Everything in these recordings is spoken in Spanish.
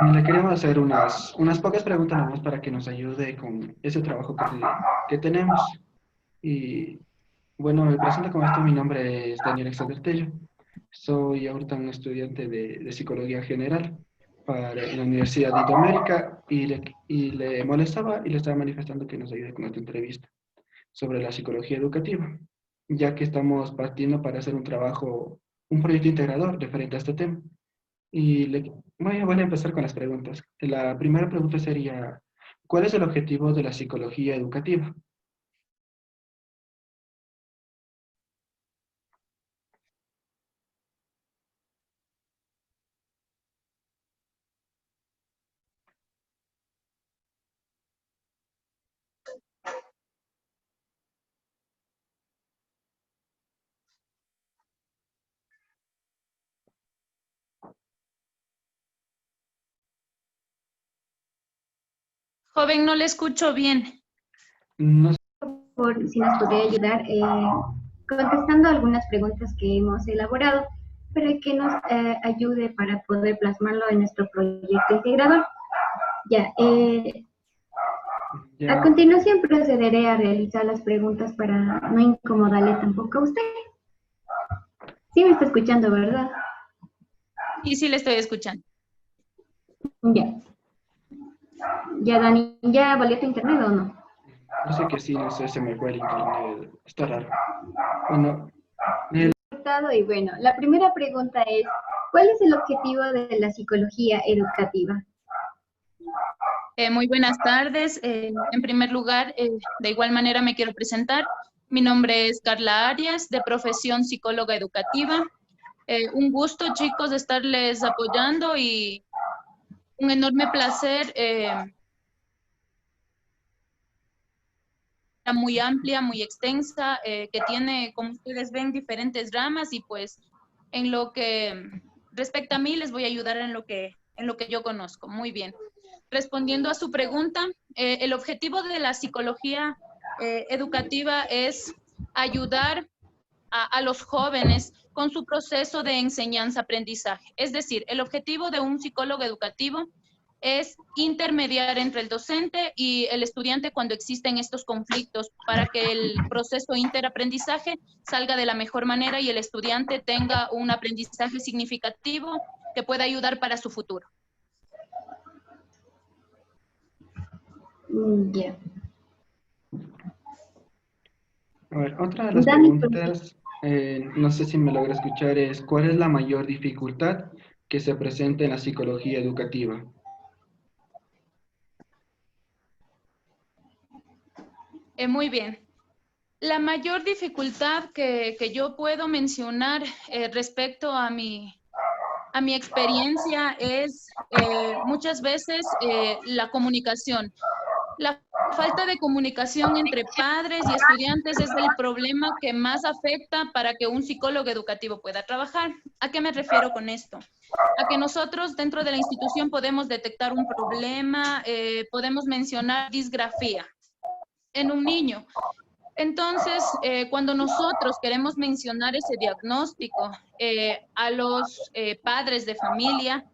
Le queremos hacer unas pocas preguntas nada más para que nos ayude con ese trabajo que tenemos. Y bueno, me presento como esto, mi nombre es Daniel Exabertello. Soy ahorita un estudiante de Psicología General en la Universidad de Iberoamérica y le molestaba y le estaba manifestando que nos ayude con esta entrevista sobre la psicología educativa, ya que estamos partiendo para hacer un trabajo, un proyecto integrador referente a este tema. Y voy a empezar con las preguntas. La primera pregunta sería, ¿cuál es el objetivo de la psicología educativa? Joven, no le escucho bien. No sé. Por si nos podría ayudar contestando algunas preguntas que hemos elaborado para que nos ayude para poder plasmarlo en nuestro proyecto integrador. Ya, a Ya, continuación procederé a realizar las preguntas para no incomodarle tampoco a usted. Sí me está escuchando, ¿verdad? Y sí le estoy escuchando. Ya. Ya, Dani, ¿ya valió tu internet o no? parece que sí, no sé, se me fue el internet. Está raro. Bueno, Y bueno, la primera pregunta es, ¿cuál es el objetivo de la psicología educativa? Muy buenas tardes. En primer lugar, de igual manera me quiero presentar. Mi nombre es Carla Arias, de profesión psicóloga educativa. Un gusto, chicos, de estarles apoyando y un enorme placer, muy amplia, muy extensa, que tiene, como ustedes ven, diferentes ramas y pues en lo que respecta a mí les voy a ayudar en lo que yo conozco. Muy bien. Respondiendo a su pregunta, el objetivo de la psicología educativa es ayudar a los jóvenes con su proceso de enseñanza-aprendizaje. Es decir, el objetivo de un psicólogo educativo es intermediar entre el docente y el estudiante cuando existen estos conflictos para que el proceso interaprendizaje salga de la mejor manera y el estudiante tenga un aprendizaje significativo que pueda ayudar para su futuro. Ya. a ver, otra de las Dani, preguntas, no sé si me logra escuchar, es ¿cuál es la mayor dificultad que se presenta en la psicología educativa? Muy bien. La mayor dificultad que yo puedo mencionar respecto a mi experiencia es muchas veces la comunicación. La falta de comunicación entre padres y estudiantes es el problema que más afecta para que un psicólogo educativo pueda trabajar. ¿A qué me refiero con esto? A que nosotros dentro de la institución podemos detectar un problema, podemos mencionar disgrafía en un niño. Entonces, cuando nosotros queremos mencionar ese diagnóstico a los padres de familia,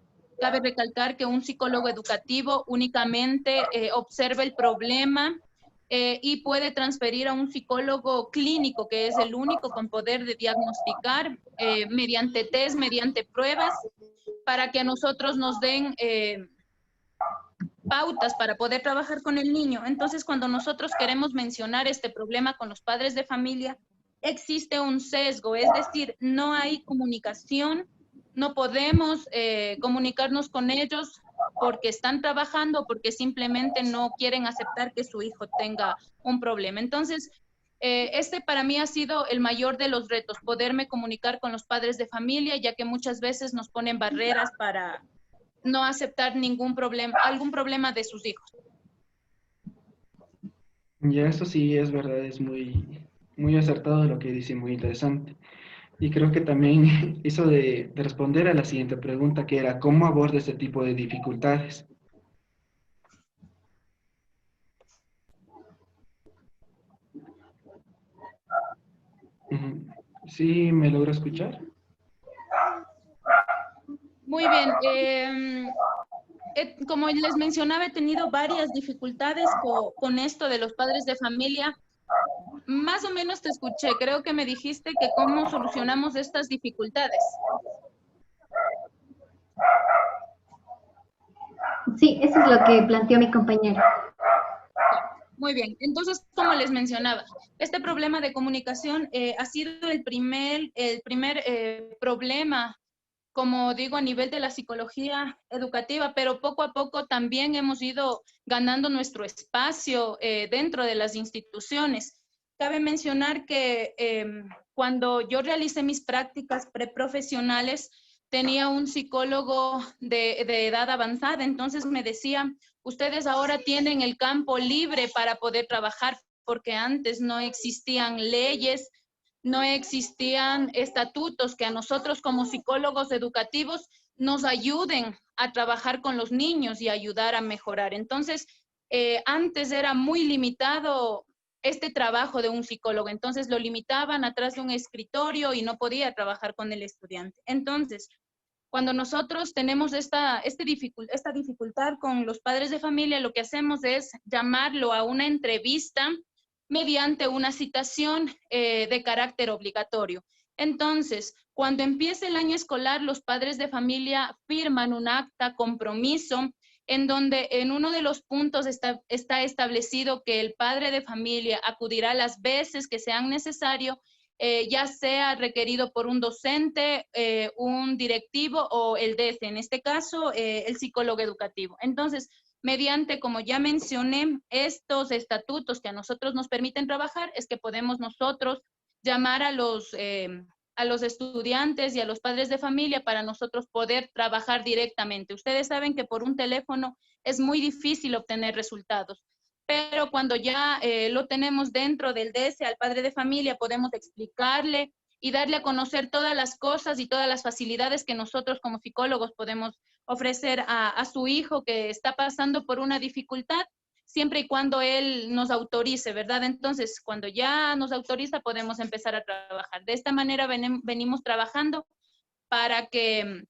cabe recalcar que un psicólogo educativo únicamente observa el problema y puede transferir a un psicólogo clínico, que es el único con poder de diagnosticar mediante test, mediante pruebas, para que a nosotros nos den pautas para poder trabajar con el niño. Entonces, cuando nosotros queremos mencionar este problema con los padres de familia, existe un sesgo, es decir, no hay comunicación, no podemos comunicarnos con ellos porque están trabajando, porque simplemente no quieren aceptar que su hijo tenga un problema. Entonces, este para mí ha sido el mayor de los retos, poderme comunicar con los padres de familia, ya que muchas veces nos ponen barreras para no aceptar ningún problema, algún problema de sus hijos. Ya, eso sí es verdad, es muy acertado lo que dice, muy interesante. Y creo que también hizo de responder a la siguiente pregunta, que era, ¿cómo aborda este tipo de dificultades? Ujú. ¿Sí me logra escuchar? Muy bien. Como les mencionaba, he tenido varias dificultades con esto de los padres de familia. Más o menos te escuché, creo que me dijiste que cómo solucionamos estas dificultades. Sí, eso es lo que planteó mi compañero. Muy bien, entonces, como les mencionaba, este problema de comunicación ha sido el primer problema, como digo, a nivel de la psicología educativa, pero poco a poco también hemos ido ganando nuestro espacio dentro de las instituciones. Cabe mencionar que cuando yo realicé mis prácticas preprofesionales, tenía un psicólogo de edad avanzada, entonces me decía, ustedes ahora tienen el campo libre para poder trabajar, porque antes no existían leyes, no existían estatutos que a nosotros como psicólogos educativos nos ayuden a trabajar con los niños y ayudar a mejorar. Entonces, antes era muy limitado este trabajo de un psicólogo, entonces lo limitaban atrás de un escritorio y no podía trabajar con el estudiante. Entonces, cuando nosotros tenemos esta dificultad con los padres de familia, lo que hacemos es llamarlo a una entrevista mediante una citación de carácter obligatorio. Entonces, cuando empiece el año escolar, los padres de familia firman un acta compromiso en donde en uno de los puntos está establecido que el padre de familia acudirá las veces que sean necesario, ya sea requerido por un docente, un directivo o el DEFE, en este caso el psicólogo educativo. Entonces, mediante, como ya mencioné, estos estatutos que a nosotros nos permiten trabajar, es que podemos nosotros llamar a los estudiantes y a los padres de familia para nosotros poder trabajar directamente. Ustedes saben que por un teléfono es muy difícil obtener resultados, pero cuando ya lo tenemos dentro del DS al padre de familia, podemos explicarle y darle a conocer todas las cosas y todas las facilidades que nosotros como psicólogos podemos ofrecer a su hijo que está pasando por una dificultad, siempre y cuando él nos autorice, ¿verdad? Entonces, cuando ya nos autoriza, podemos empezar a trabajar. De esta manera venimos trabajando para que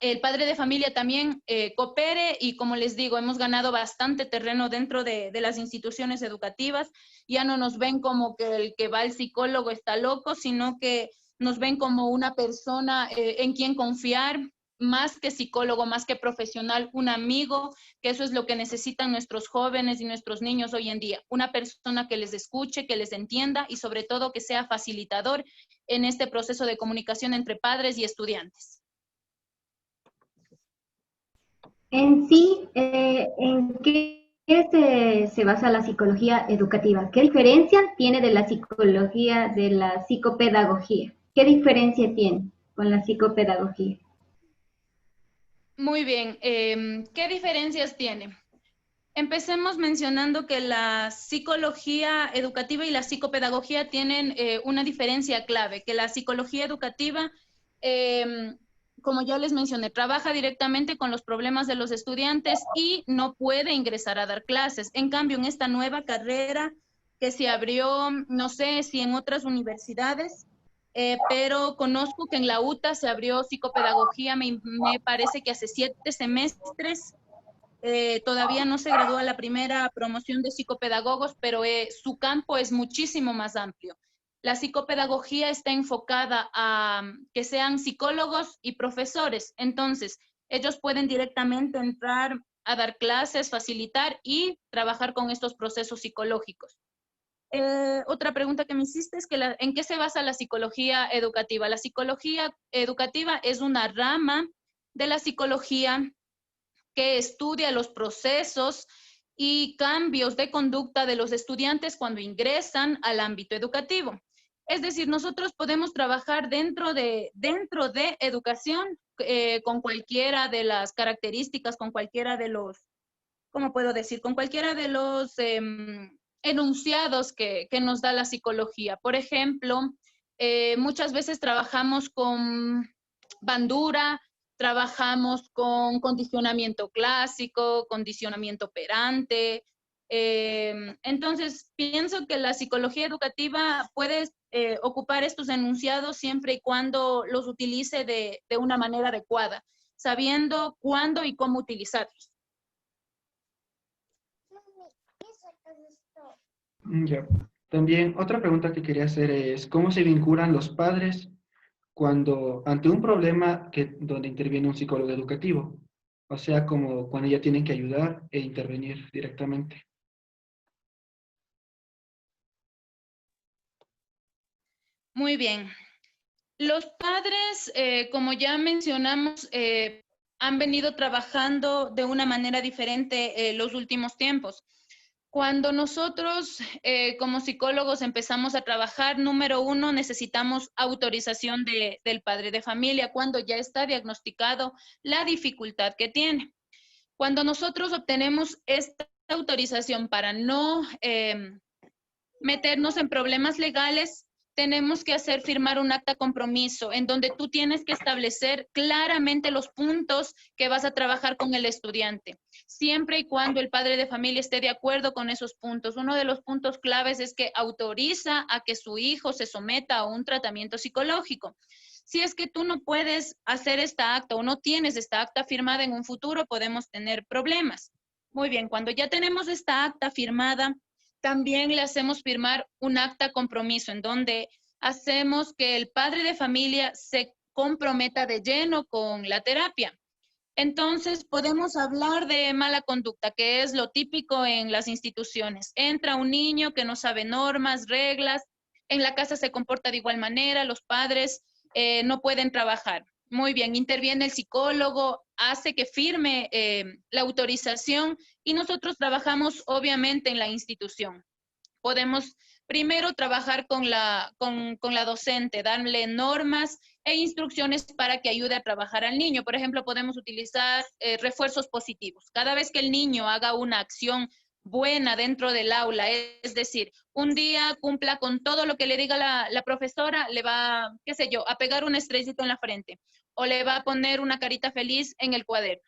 el padre de familia también coopere y, como les digo, hemos ganado bastante terreno dentro de las instituciones educativas. Ya no nos ven como que el que va al psicólogo está loco, sino que nos ven como una persona en quien confiar, más que psicólogo, más que profesional, un amigo, que eso es lo que necesitan nuestros jóvenes y nuestros niños hoy en día. Una persona que les escuche, que les entienda y sobre todo que sea facilitador en este proceso de comunicación entre padres y estudiantes. En sí, ¿en qué se basa la psicología educativa? ¿Qué diferencia tiene de la psicología de la psicopedagogía? ¿Qué diferencia tiene con la psicopedagogía? Muy bien, ¿qué diferencias tiene? Empecemos mencionando que la psicología educativa y la psicopedagogía tienen una diferencia clave, que la psicología educativa, como ya les mencioné, trabaja directamente con los problemas de los estudiantes y no puede ingresar a dar clases. En cambio, en esta nueva carrera que se abrió, no sé si en otras universidades, pero conozco que en la UTA se abrió psicopedagogía, me parece que hace 7 semestres. Todavía no se gradúa la primera promoción de psicopedagogos, pero su campo es muchísimo más amplio. La psicopedagogía está enfocada a que sean psicólogos y profesores, entonces ellos pueden directamente entrar a dar clases, facilitar y trabajar con estos procesos psicológicos. Otra pregunta que me hiciste es que ¿en qué se basa la psicología educativa? La psicología educativa es una rama de la psicología que estudia los procesos y cambios de conducta de los estudiantes cuando ingresan al ámbito educativo. Es decir, nosotros podemos trabajar dentro de educación con cualquiera de las características, con cualquiera de los, ¿cómo puedo decir? Con cualquiera de los enunciados que nos da la psicología. Por ejemplo, muchas veces trabajamos con bandura, trabajamos con condicionamiento clásico, condicionamiento operante. Entonces, pienso que la psicología educativa puede ocupar estos enunciados siempre y cuando los utilice de una manera adecuada, sabiendo cuándo y cómo utilizarlos. Ya. También otra pregunta que quería hacer es, ¿cómo se vinculan los padres cuando ante un problema donde interviene un psicólogo educativo? O sea, como cuando ya tienen que ayudar e intervenir directamente. Muy bien. Los padres, como ya mencionamos, han venido trabajando de una manera diferente los últimos tiempos. Cuando nosotros como psicólogos empezamos a trabajar, número uno, necesitamos autorización del padre de familia cuando ya está diagnosticado la dificultad que tiene. Cuando nosotros obtenemos esta autorización para no meternos en problemas legales, tenemos que hacer firmar un acta compromiso en donde tú tienes que establecer claramente los puntos que vas a trabajar con el estudiante, siempre y cuando el padre de familia esté de acuerdo con esos puntos. Uno de los puntos claves es que autoriza a que su hijo se someta a un tratamiento psicológico. Si es que tú no puedes hacer esta acta o no tienes esta acta firmada en un futuro, podemos tener problemas. Muy bien, cuando ya tenemos esta acta firmada, también le hacemos firmar un acta compromiso en donde hacemos que el padre de familia se comprometa de lleno con la terapia. Entonces, podemos hablar de mala conducta, que es lo típico en las instituciones. Entra un niño que no sabe normas, reglas, en la casa se comporta de igual manera, los padres no pueden trabajar. Muy bien, interviene el psicólogo, hace que firme la autorización y nosotros trabajamos obviamente en la institución. Podemos primero trabajar con la docente, darle normas e instrucciones para que ayude a trabajar al niño. Por ejemplo, podemos utilizar refuerzos positivos. Cada vez que el niño haga una acción buena dentro del aula, es decir, un día cumpla con todo lo que le diga la profesora, le va, qué sé yo, a pegar un estrellito en la frente o le va a poner una carita feliz en el cuaderno.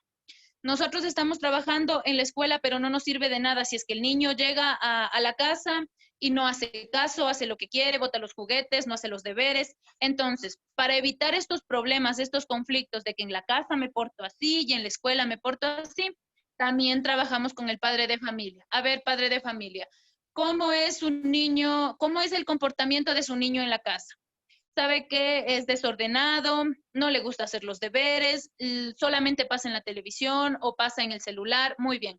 Nosotros estamos trabajando en la escuela, pero no nos sirve de nada si es que el niño llega a la casa y no hace caso, hace lo que quiere, bota los juguetes, no hace los deberes. Entonces, para evitar estos problemas, estos conflictos de que en la casa me porto así y en la escuela me porto así, también trabajamos con el padre de familia. A ver, padre de familia, ¿cómo es un niño, cómo es el comportamiento de su niño en la casa? Sabe que es desordenado, no le gusta hacer los deberes, solamente pasa en la televisión o pasa en el celular, muy bien.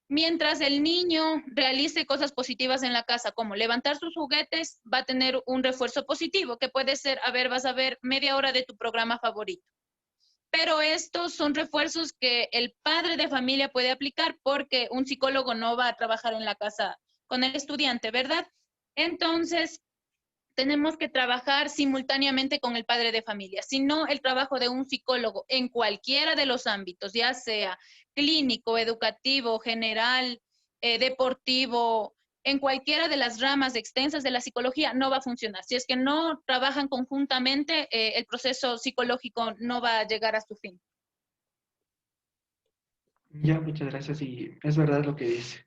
Mientras el niño realice cosas positivas en la casa, como levantar sus juguetes, va a tener un refuerzo positivo, que puede ser, a ver, vas a ver media hora de tu programa favorito. Pero estos son refuerzos que el padre de familia puede aplicar porque un psicólogo no va a trabajar en la casa con el estudiante, ¿verdad? Entonces, tenemos que trabajar simultáneamente con el padre de familia. Si no, el trabajo de un psicólogo en cualquiera de los ámbitos, ya sea clínico, educativo, general, deportivo, en cualquiera de las ramas extensas de la psicología, no va a funcionar. Si es que no trabajan conjuntamente, el proceso psicológico no va a llegar a su fin. Ya, muchas gracias y es verdad lo que dice.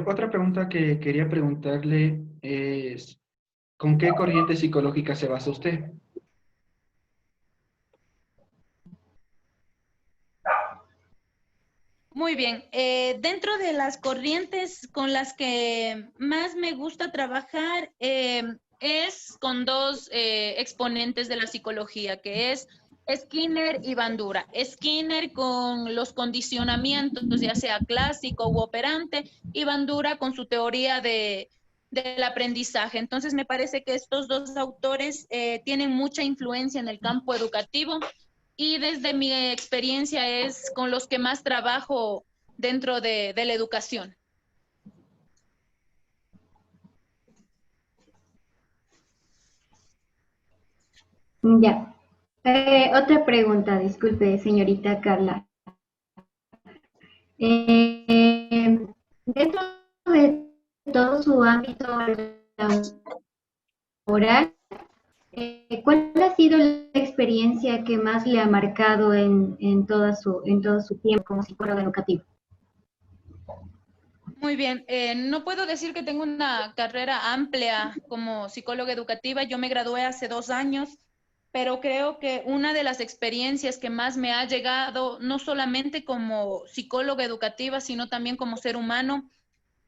Otra pregunta que quería preguntarle es, ¿con qué corriente psicológica se basa usted? Muy bien. Dentro de las corrientes con las que más me gusta trabajar es con dos exponentes de la psicología, que es Skinner y Bandura. Skinner con los condicionamientos, ya sea clásico u operante, y Bandura con su teoría del aprendizaje. Entonces, me parece que estos dos autores tienen mucha influencia en el campo educativo y desde mi experiencia es con los que más trabajo dentro de la educación. Ya. Otra pregunta, disculpe, señorita Carla. Dentro de todo su ámbito laboral, ¿cuál ha sido la experiencia que más le ha marcado en todo su tiempo como psicólogo educativo? Muy bien, no puedo decir que tengo una carrera amplia como psicóloga educativa. Yo me gradué hace 2 años pero creo que una de las experiencias que más me ha llegado, no solamente como psicóloga educativa, sino también como ser humano,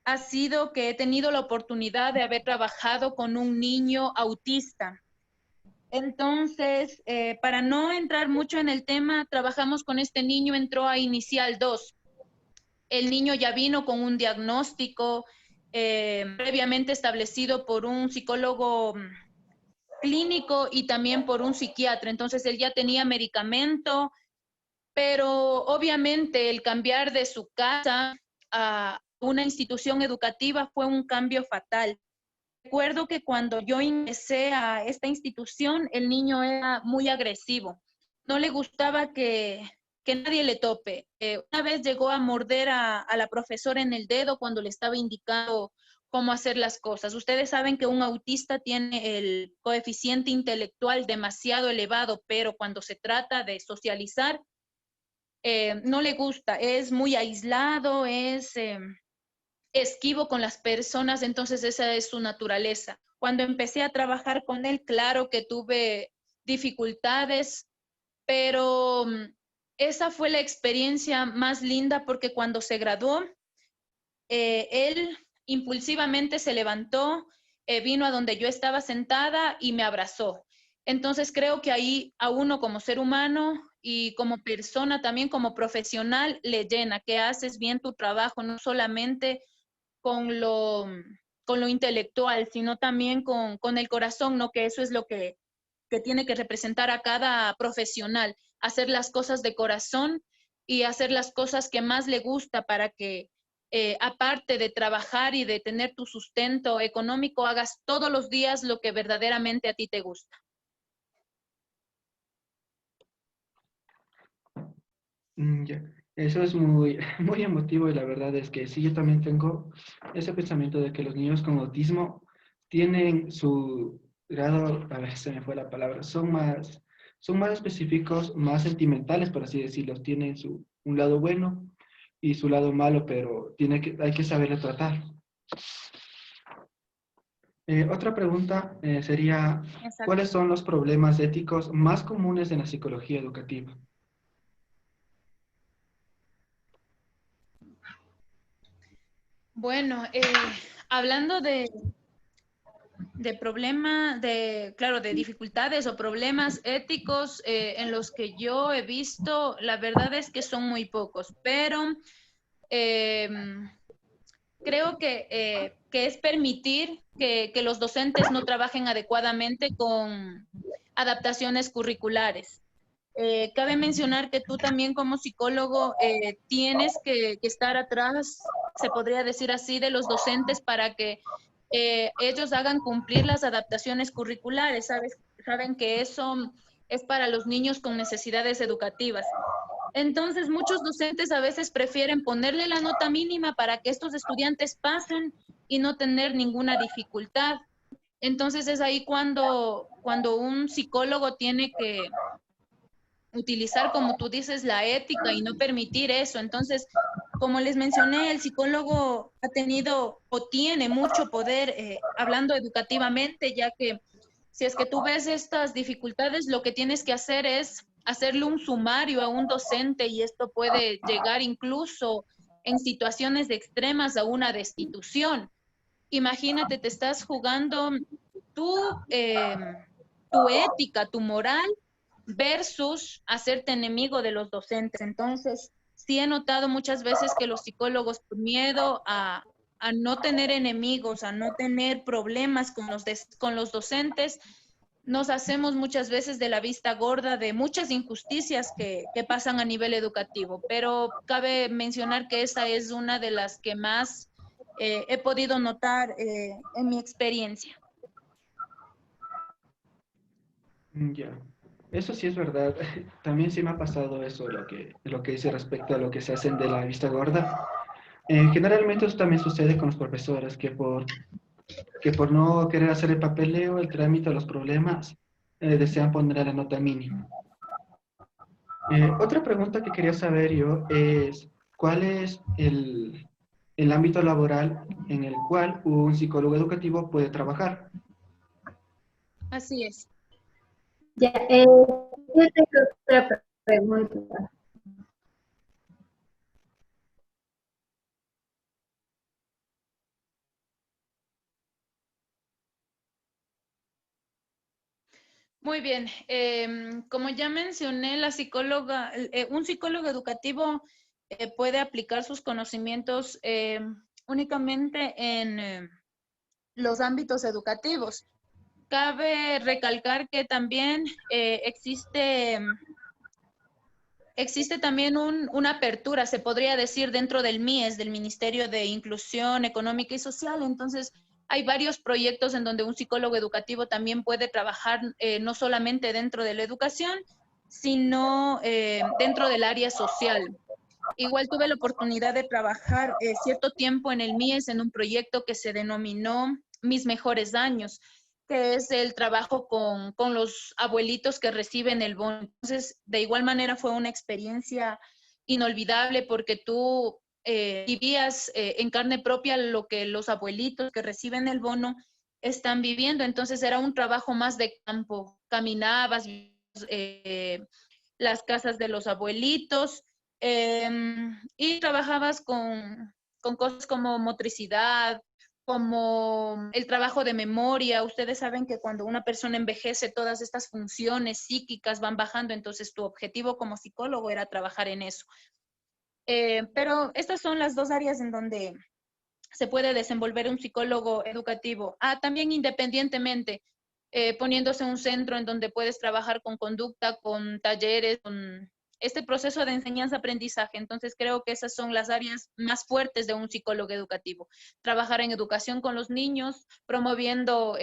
ha sido que he tenido la oportunidad de haber trabajado con un niño autista. Entonces, para no entrar mucho en el tema, trabajamos con este niño, entró a Inicial 2. El niño ya vino con un diagnóstico previamente establecido por un psicólogo clínico y también por un psiquiatra. Entonces, él ya tenía medicamento, pero obviamente el cambiar de su casa a una institución educativa fue un cambio fatal. Recuerdo que cuando yo ingresé a esta institución, el niño era muy agresivo. No le gustaba que nadie le tope. Una vez llegó a morder a la profesora en el dedo cuando le estaba indicando cómo hacer las cosas. Ustedes saben que un autista tiene el coeficiente intelectual demasiado elevado, pero cuando se trata de socializar, no le gusta. Es muy aislado, es esquivo con las personas, entonces esa es su naturaleza. Cuando empecé a trabajar con él, claro que tuve dificultades, pero esa fue la experiencia más linda porque cuando se graduó, él impulsivamente se levantó, vino a donde yo estaba sentada y me abrazó. Entonces creo que ahí a uno como ser humano y como persona, también como profesional, le llena, que haces bien tu trabajo, no solamente con lo intelectual, sino también con el corazón, ¿no? Que eso es lo que tiene que representar a cada profesional, hacer las cosas de corazón y hacer las cosas que más le gusta para que, aparte de trabajar y de tener tu sustento económico, hagas todos los días lo que verdaderamente a ti te gusta. Ya. Eso es muy, muy emotivo y la verdad es que sí, yo también tengo ese pensamiento de que los niños con autismo tienen su grado, a ver, se me fue la palabra, son más específicos, más sentimentales, por así decirlo, tienen un lado bueno y su lado malo, pero hay que saberlo tratar. Otra pregunta sería, Exacto. ¿cuáles son los problemas éticos más comunes en la psicología educativa? Bueno, hablando claro, de dificultades o problemas éticos en los que yo he visto, la verdad es que son muy pocos, pero eh, creo que es permitir que los docentes no trabajen adecuadamente con adaptaciones curriculares. Cabe mencionar que tú también como psicólogo tienes que estar atrás, se podría decir así, de los docentes para que ellos hagan cumplir las adaptaciones curriculares. Saben que eso es para los niños con necesidades educativas. Entonces, muchos docentes a veces prefieren ponerle la nota mínima para que estos estudiantes pasen y no tener ninguna dificultad. Entonces, es ahí cuando un psicólogo tiene que utilizar, como tú dices, la ética y no permitir eso. Entonces, como les mencioné, el psicólogo ha tenido o tiene mucho poder hablando educativamente, ya que si es que tú ves estas dificultades, lo que tienes que hacer es hacerle un sumario a un docente y esto puede llegar incluso en situaciones extremas a una destitución. Imagínate, te estás jugando tu, tu ética, tu moral versus hacerte enemigo de los docentes. Entonces, sí he notado muchas veces que los psicólogos, por miedo a no tener enemigos, a no tener problemas con los docentes, nos hacemos muchas veces de la vista gorda de muchas injusticias que pasan a nivel educativo, pero cabe mencionar que esa es una de las que más he podido notar en mi experiencia. Ya, eso sí es verdad. También sí me ha pasado eso, lo que dice respecto a lo que se hacen de la vista gorda. Generalmente eso también sucede con los profesores, que por no querer hacer el papeleo, el trámite o los problemas, desean poner la nota mínima. Otra pregunta que quería saber yo es, ¿cuál es el ámbito laboral en el cual un psicólogo educativo puede trabajar? Así es. Ya, yo tengo otra pregunta. Muy bien. Como ya mencioné, la psicóloga, un psicólogo educativo puede aplicar sus conocimientos únicamente en los ámbitos educativos. Cabe recalcar que también existe también una apertura, se podría decir, dentro del MIES, del Ministerio de Inclusión Económica y Social. Entonces, hay varios proyectos en donde un psicólogo educativo también puede trabajar no solamente dentro de la educación, sino dentro del área social. Igual tuve la oportunidad de trabajar cierto tiempo en el MIES en un proyecto que se denominó Mis Mejores Años, que es el trabajo con los abuelitos que reciben el bono. Entonces, de igual manera fue una experiencia inolvidable porque tú vivías en carne propia lo que los abuelitos que reciben el bono están viviendo. Entonces, era un trabajo más de campo. Caminabas, las casas de los abuelitos, y trabajabas con cosas como motricidad, como el trabajo de memoria. Ustedes saben que cuando una persona envejece, todas estas funciones psíquicas van bajando, entonces tu objetivo como psicólogo era trabajar en eso. Pero estas son las dos áreas en donde se puede desenvolver un psicólogo educativo. También independientemente, poniéndose un centro en donde puedes trabajar con conducta, con talleres, con este proceso de enseñanza-aprendizaje. Entonces creo que esas son las áreas más fuertes de un psicólogo educativo. Trabajar en educación con los niños, promoviendo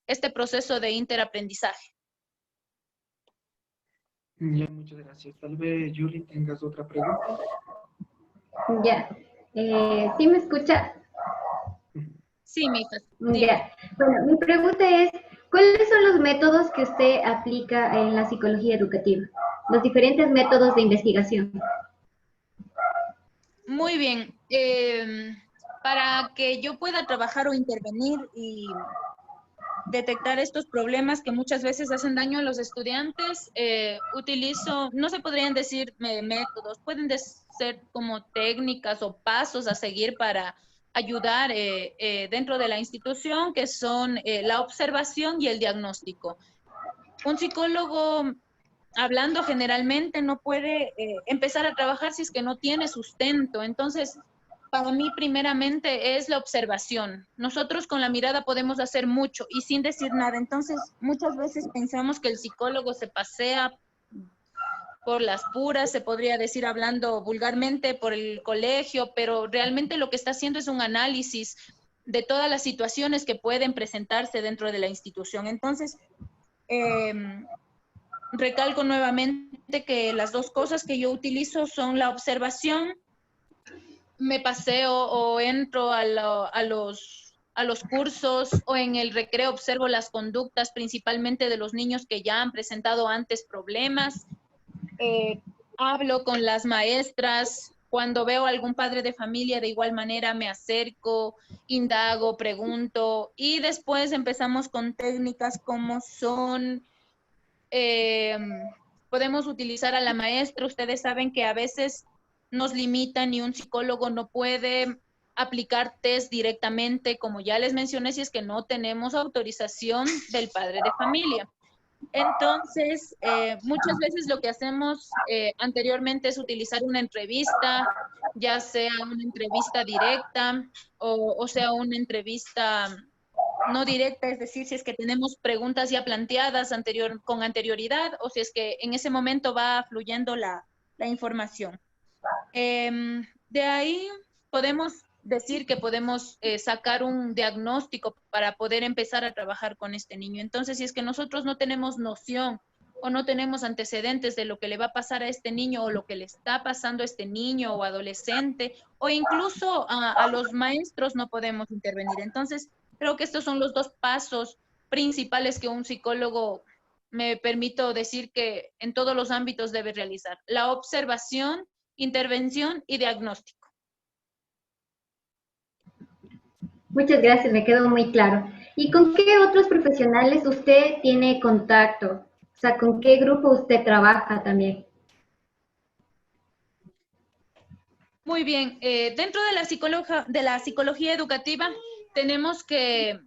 este proceso de interaprendizaje. Ya, muchas gracias. Tal vez, Julie, tengas otra pregunta. Ya, ¿sí me escucha? Sí, mija, dime. Ya. Bueno, mi pregunta es, ¿cuáles son los métodos que usted aplica en la psicología educativa? Los diferentes métodos de investigación. Muy bien. Para que yo pueda trabajar o intervenir y detectar estos problemas que muchas veces hacen daño a los estudiantes, utilizo, no se podrían decir métodos, pueden ser como técnicas o pasos a seguir para ayudar dentro de la institución, que son la observación y el diagnóstico. Un psicólogo, hablando generalmente, no puede empezar a trabajar si es que no tiene sustento. Entonces, para mí, primeramente, es la observación. Nosotros con la mirada podemos hacer mucho y sin decir nada. Entonces, muchas veces pensamos que el psicólogo se pasea por las puras, se podría decir hablando vulgarmente, por el colegio, pero realmente lo que está haciendo es un análisis de todas las situaciones que pueden presentarse dentro de la institución. Entonces, eh, recalco nuevamente que las dos cosas que yo utilizo son la observación. Me paseo o entro a los cursos o en el recreo observo las conductas principalmente de los niños que ya han presentado antes problemas. Hablo con las maestras. Cuando veo a algún padre de familia, de igual manera me acerco, indago, pregunto y después empezamos con técnicas como son, eh, podemos utilizar a la maestra. Ustedes saben que a veces nos limitan y un psicólogo no puede aplicar test directamente, como ya les mencioné, si es que no tenemos autorización del padre de familia. Entonces, muchas veces lo que hacemos anteriormente es utilizar una entrevista, ya sea una entrevista directa o sea una entrevista no directa, es decir, si es que tenemos preguntas ya planteadas con anterioridad o si es que en ese momento va fluyendo la información. De ahí podemos decir que podemos sacar un diagnóstico para poder empezar a trabajar con este niño. Entonces, si es que nosotros no tenemos noción o no tenemos antecedentes de lo que le va a pasar a este niño o lo que le está pasando a este niño o adolescente o incluso a los maestros, no podemos intervenir. Entonces, creo que estos son los dos pasos principales que un psicólogo, me permito decir que en todos los ámbitos debe realizar: la observación, intervención y diagnóstico. Muchas gracias, me quedó muy claro. ¿Y con qué otros profesionales usted tiene contacto? O sea, ¿con qué grupo usted trabaja también? Muy bien, dentro de de la psicología educativa tenemos que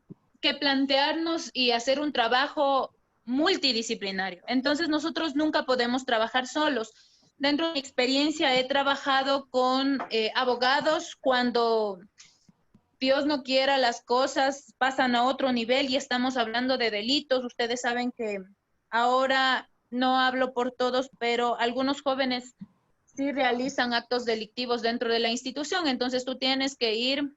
plantearnos y hacer un trabajo multidisciplinario. Entonces nosotros nunca podemos trabajar solos. Dentro de mi experiencia he trabajado con abogados cuando Dios no quiera las cosas pasan a otro nivel y estamos hablando de delitos. Ustedes saben que ahora no hablo por todos, pero algunos jóvenes sí realizan actos delictivos dentro de la institución, entonces tú tienes que ir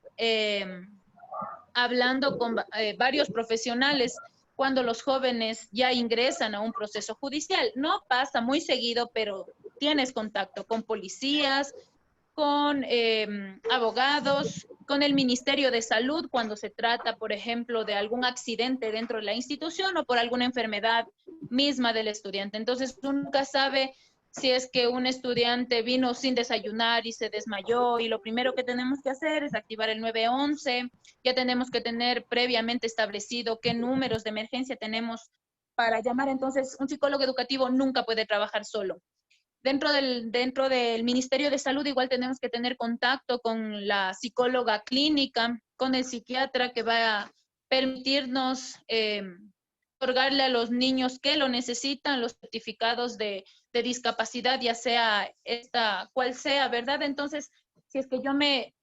hablando con varios profesionales cuando los jóvenes ya ingresan a un proceso judicial. No pasa muy seguido, pero tienes contacto con policías, con abogados, con el Ministerio de Salud cuando se trata, por ejemplo, de algún accidente dentro de la institución o por alguna enfermedad misma del estudiante. Entonces, tú nunca sabe si es que un estudiante vino sin desayunar y se desmayó y lo primero que tenemos que hacer es activar el 911. Ya tenemos que tener previamente establecido qué números de emergencia tenemos para llamar. Entonces, un psicólogo educativo nunca puede trabajar solo. Dentro del Ministerio de Salud igual tenemos que tener contacto con la psicóloga clínica, con el psiquiatra que va a permitirnos otorgarle a los niños que lo necesitan los certificados de discapacidad, ya sea esta, cual sea, ¿verdad? Entonces, si es que yo me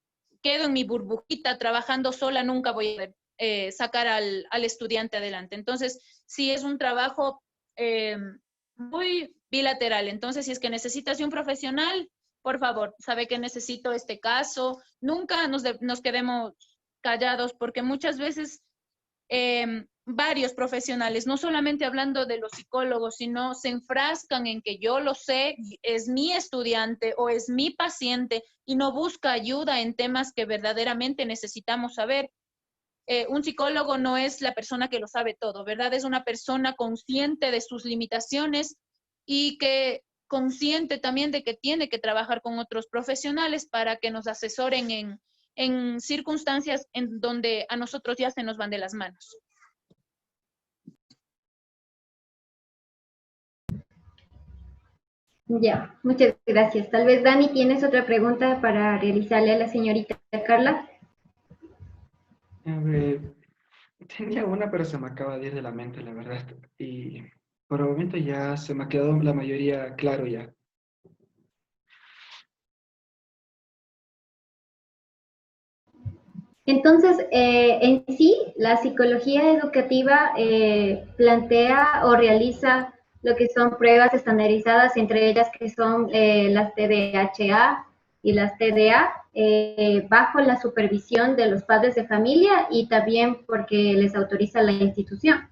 quedo en mi burbujita trabajando sola, nunca voy a poder sacar al estudiante adelante. Entonces, sí es un trabajo muy bilateral. Entonces, si es que necesitas de un profesional, por favor, sabe que necesito este caso. Nunca nos quedemos callados porque muchas veces varios profesionales, no solamente hablando de los psicólogos, sino se enfrascan en que yo lo sé, es mi estudiante o es mi paciente y no busca ayuda en temas que verdaderamente necesitamos saber. Un psicólogo no es la persona que lo sabe todo, ¿verdad? Es una persona consciente de sus limitaciones y que consciente también de que tiene que trabajar con otros profesionales para que nos asesoren en circunstancias en donde a nosotros ya se nos van de las manos. Ya, muchas gracias. Tal vez, Dani, ¿tienes otra pregunta para realizarle a la señorita Carla? A ver, tenía una, pero se me acaba de ir de la mente, la verdad. Y por el momento ya se me ha quedado la mayoría claro ya. Entonces, en sí, la psicología educativa plantea o realiza lo que son pruebas estandarizadas, entre ellas que son las TDAH y las TDA, bajo la supervisión de los padres de familia y también porque les autoriza la institución.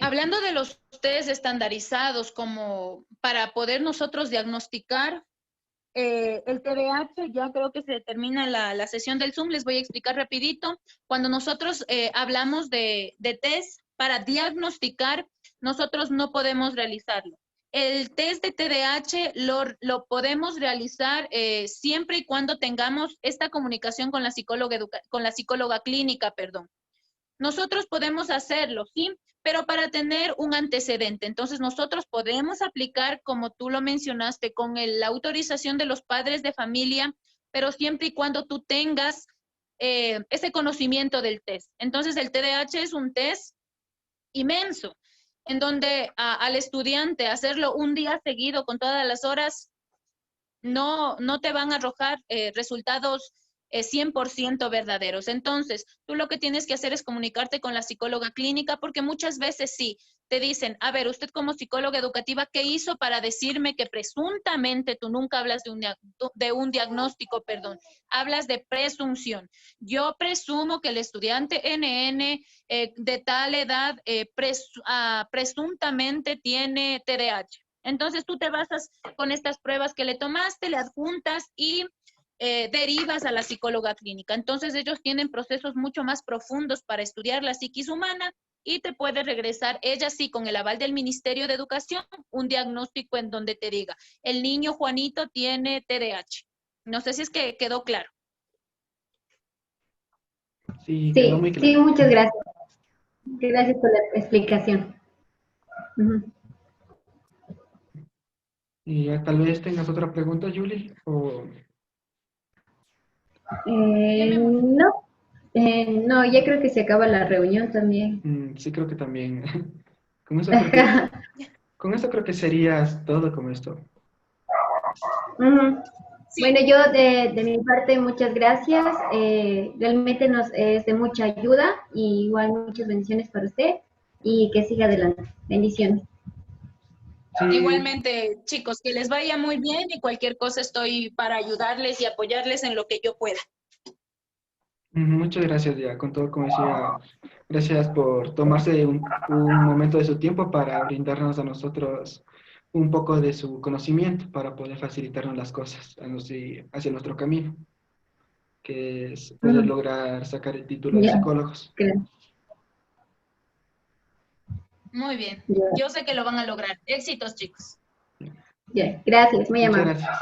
Hablando de los test estandarizados como para poder nosotros diagnosticar el TDAH, ya creo que se termina la sesión del Zoom, les voy a explicar rapidito. Cuando nosotros hablamos de test para diagnosticar, nosotros no podemos realizarlo. El test de TDAH lo podemos realizar siempre y cuando tengamos esta comunicación con la psicóloga clínica, perdón. Nosotros podemos hacerlo, ¿sí? Pero para tener un antecedente. Entonces, nosotros podemos aplicar, como tú lo mencionaste, con la autorización de los padres de familia, pero siempre y cuando tú tengas ese conocimiento del test. Entonces, el TDAH es un test inmenso, en donde al estudiante hacerlo un día seguido con todas las horas, no te van a arrojar resultados 100% verdaderos. Entonces, tú lo que tienes que hacer es comunicarte con la psicóloga clínica porque muchas veces sí, te dicen, a ver, usted como psicóloga educativa, ¿qué hizo para decirme que presuntamente tú nunca hablas de un diagnóstico, perdón, hablas de presunción? Yo presumo que el estudiante NN de tal edad presuntamente tiene TDAH. Entonces tú te basas con estas pruebas que le tomaste, le adjuntas y derivas a la psicóloga clínica. Entonces ellos tienen procesos mucho más profundos para estudiar la psiquis humana y te puede regresar, ella sí, con el aval del Ministerio de Educación, un diagnóstico en donde te diga, el niño Juanito tiene TDAH. No sé si es que quedó claro. Sí, quedó Sí, muy sí, claro. muchas gracias. Gracias por la explicación. Ujú. Y tal vez tengas otra pregunta, Julie, o Llamémoslo. No, no, ya creo que se acaba la reunión también. sí creo que también. Con eso creo que, con eso creo que serías todo con esto. Ujú. Sí, Bueno, yo de mi parte, muchas gracias. Realmente nos es de mucha ayuda y igual muchas bendiciones para usted y que siga adelante. Bendiciones. Sí, igualmente, chicos, que les vaya muy bien y cualquier cosa estoy para ayudarles y apoyarles en lo que yo pueda. muchas gracias, ya. Con todo, como decía, gracias por tomarse un momento de su tiempo para brindarnos a nosotros un poco de su conocimiento para poder facilitarnos las cosas hacia nuestro camino, que es poder Ujú. lograr sacar el título de Ya, psicólogos. gra- Muy bien. ya, Yo sé que lo van a lograr. Éxitos, chicos. ya. Gracias, muy Muchas amable. gracias.